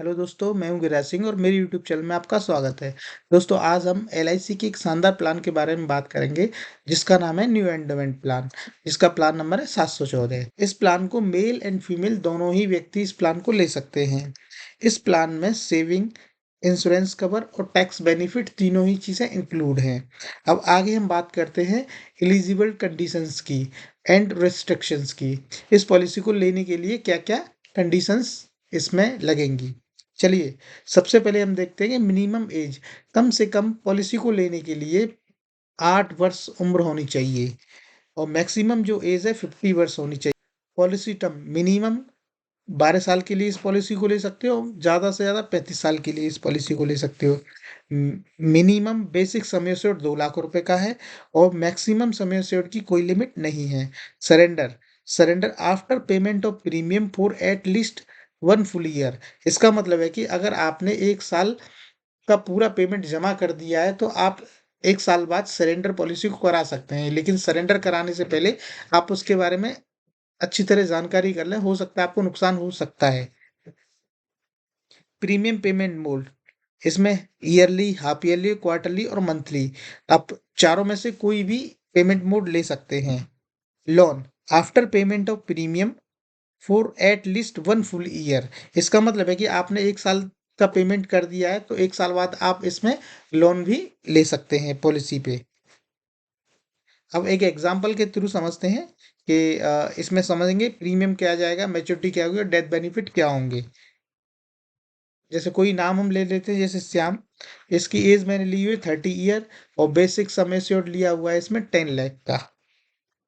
Hello दोस्तों, मैं हूं गिरिराज सिंह और मेरे यूट्यूब चैनल में आपका स्वागत है। दोस्तों, आज हम एलआईसी के एक शानदार प्लान के बारे में बात करेंगे जिसका नाम है न्यू एंडोमेंट प्लान। जिसका प्लान नंबर है 714। इस प्लान को मेल एंड फीमेल दोनों ही व्यक्ति इस प्लान को ले सकते हैं। इस प्लान में सेविंग, इंश्योरेंस कवर और टैक्स बेनिफिट तीनों ही चीज़ें इंक्लूड हैं। अब आगे हम बात करते हैं एलिजिबल कंडीशंस की एंड रिस्ट्रिक्शंस की। इस पॉलिसी को लेने के लिए क्या क्या कंडीशंस इसमें लगेंगी। चलिए, सबसे पहले हम देखते हैं कि मिनिमम एज, कम से कम पॉलिसी को लेने के लिए 8 वर्ष उम्र होनी चाहिए और मैक्सिमम जो एज है 50 वर्ष होनी चाहिए। पॉलिसी टर्म मिनिमम 12 साल के लिए इस पॉलिसी को ले सकते हो, ज़्यादा से ज़्यादा 35 साल के लिए इस पॉलिसी को ले सकते हो। Minimum basic sum assured 2 lakh रुपए का है और मैक्सिमम सम एश्योर्ड की कोई लिमिट नहीं है। Surrender surrender after payment of premium for at least 1 full year. इसका मतलब है कि अगर आपने 1 साल का पूरा पेमेंट जमा कर दिया है तो आप 1 साल बाद सरेंडर पॉलिसी को करा सकते हैं, लेकिन सरेंडर कराने से पहले आप उसके बारे में अच्छी तरह जानकारी कर लें, हो सकता है आपको नुकसान हो सकता है। प्रीमियम पेमेंट मोड, इसमें ईयरली, हाफ ईयरली, क्वार्टरली और मंथली, आप चारों में से कोई भी पेमेंट मोड ले सकते हैं। Loan after payment of premium for at least 1 full year. इसका मतलब है कि आपने 1 साल का पेमेंट कर दिया है तो 1 साल बाद आप इसमें लोन भी ले सकते हैं पॉलिसी पे। अब एक एग्जांपल के थ्रू समझते हैं कि इसमें समझेंगे प्रीमियम क्या जाएगा, मैच्योरिटी क्या होगी और डेथ बेनिफिट क्या होंगे। जैसे कोई नाम हम ले लेते हैं, जैसे श्याम। इसकी एज मैंने ली हुई है 30 ईयर और बेसिक सम एश्योर्ड लिया हुआ है इसमें 10 लाख का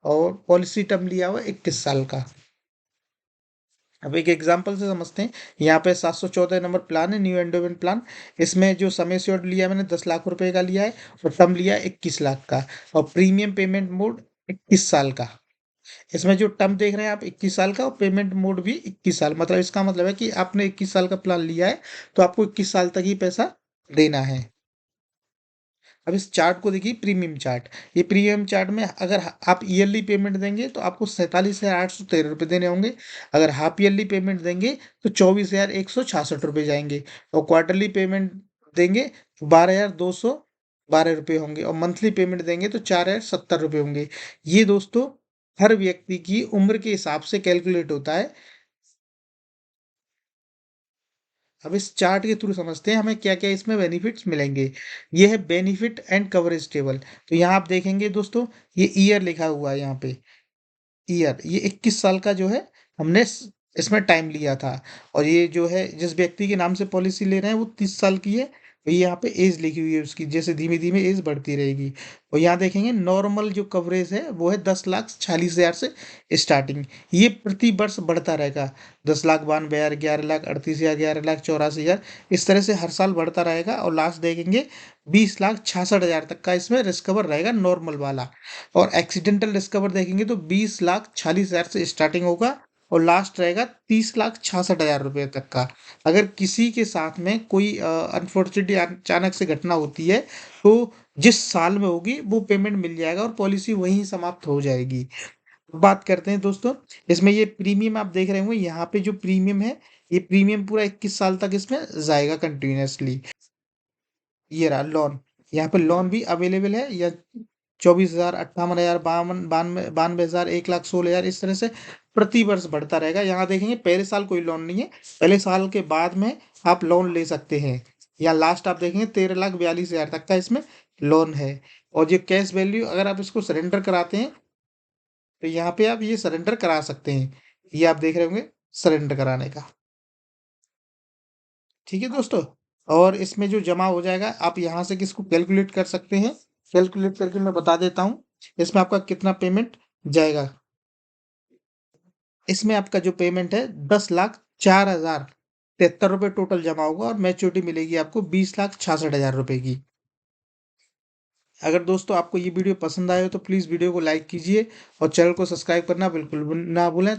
और पॉलिसी टर्म लिया हुआ है 21 साल का। अब एक एग्जांपल से समझते हैं। यहाँ पे 714 नंबर प्लान है, न्यू एंडोमेंट प्लान। इसमें जो सम एश्योर्ड लिया है मैंने 10 लाख रुपए का लिया है और टर्म लिया है 21 लाख का और प्रीमियम पेमेंट मोड 21 साल का। इसमें जो टर्म देख रहे हैं आप 21 साल का और पेमेंट मोड भी 21 साल, मतलब इसका मतलब है कि आपने 21 साल का प्लान लिया है तो आपको 21 साल तक ही पैसा देना है। अब इस चार्ट को देखिए, प्रीमियम चार्ट। ये प्रीमियम चार्ट में अगर आप ईयरली पेमेंट देंगे तो आपको 47,813 रुपये देने होंगे। अगर हाफ ईयरली पेमेंट देंगे तो 24,166 रुपये जाएंगे और क्वार्टरली पेमेंट देंगे तो 12,212 रुपये होंगे और मंथली पेमेंट देंगे तो 4,070 रुपये होंगे। ये दोस्तों हर व्यक्ति की उम्र के हिसाब से कैलकुलेट होता है। अब इस चार्ट के थ्रू समझते हैं हमें क्या क्या इसमें बेनिफिट्स मिलेंगे। ये है बेनिफिट एंड कवरेज टेबल। तो यहाँ आप देखेंगे दोस्तों, ये ईयर लिखा हुआ है यहाँ पे। ईयर, ये 21 साल का जो है हमने इसमें टाइम लिया था और ये जो है जिस व्यक्ति के नाम से पॉलिसी ले रहे हैं वो 30 साल की है। तो ये यहाँ पे एज लिखी हुई है उसकी, जैसे धीमे धीमे एज बढ़ती रहेगी। और यहाँ देखेंगे नॉर्मल जो कवरेज है वो है 10,40,000 से स्टार्टिंग। ये प्रति वर्ष बढ़ता रहेगा। 10,92,000, 11,38,000, 11,84,000, इस तरह से हर साल बढ़ता रहेगा और लास्ट देखेंगे 20,66,000 तक का इसमें रिस्क कवर रहेगा नॉर्मल वाला। और एक्सीडेंटल डिस्कवर देखेंगे तो 20,40,000 से स्टार्टिंग होगा और लास्ट रहेगा 30,66,000 रुपये तक का। अगर किसी के साथ में कोई अनफॉर्चुनेटली अचानक से घटना होती है तो जिस साल में होगी वो पेमेंट मिल जाएगा और पॉलिसी वहीं समाप्त हो जाएगी। बात करते हैं दोस्तों, इसमें ये प्रीमियम आप देख रहे होंगे, यहाँ पे जो प्रीमियम है ये प्रीमियम पूरा 21 साल तक इसमें जाएगा कंटिन्यूसली। ये रहा लोन, यहाँ पे लोन भी अवेलेबल है, या 24,000, 58,000, 92,000, 1,16,000, इस तरह से प्रति वर्ष बढ़ता रहेगा। यहाँ देखेंगे पहले साल कोई लोन नहीं है, पहले साल के बाद में आप लोन ले सकते हैं। या लास्ट आप देखेंगे 13,42,000 तक का इसमें लोन है। और ये कैश वैल्यू अगर आप इसको सरेंडर कराते हैं तो यहाँ पे आप ये सरेंडर करा सकते हैं। ये आप देख रहे होंगे सरेंडर कराने का। ठीक है दोस्तों, और इसमें जो जमा हो जाएगा आप यहाँ से किसको कैलकुलेट कर सकते हैं। कैलकुलेट करके मैं बता देता हूँ इसमें आपका कितना पेमेंट जाएगा। इसमें आपका जो पेमेंट है 10,04,073 रुपये टोटल जमा होगा और मैच्योरिटी मिलेगी आपको 20,66,000 रुपये की। अगर दोस्तों आपको ये वीडियो पसंद आए हो तो प्लीज़ वीडियो को लाइक कीजिए और चैनल को सब्सक्राइब करना बिल्कुल ना भूलें।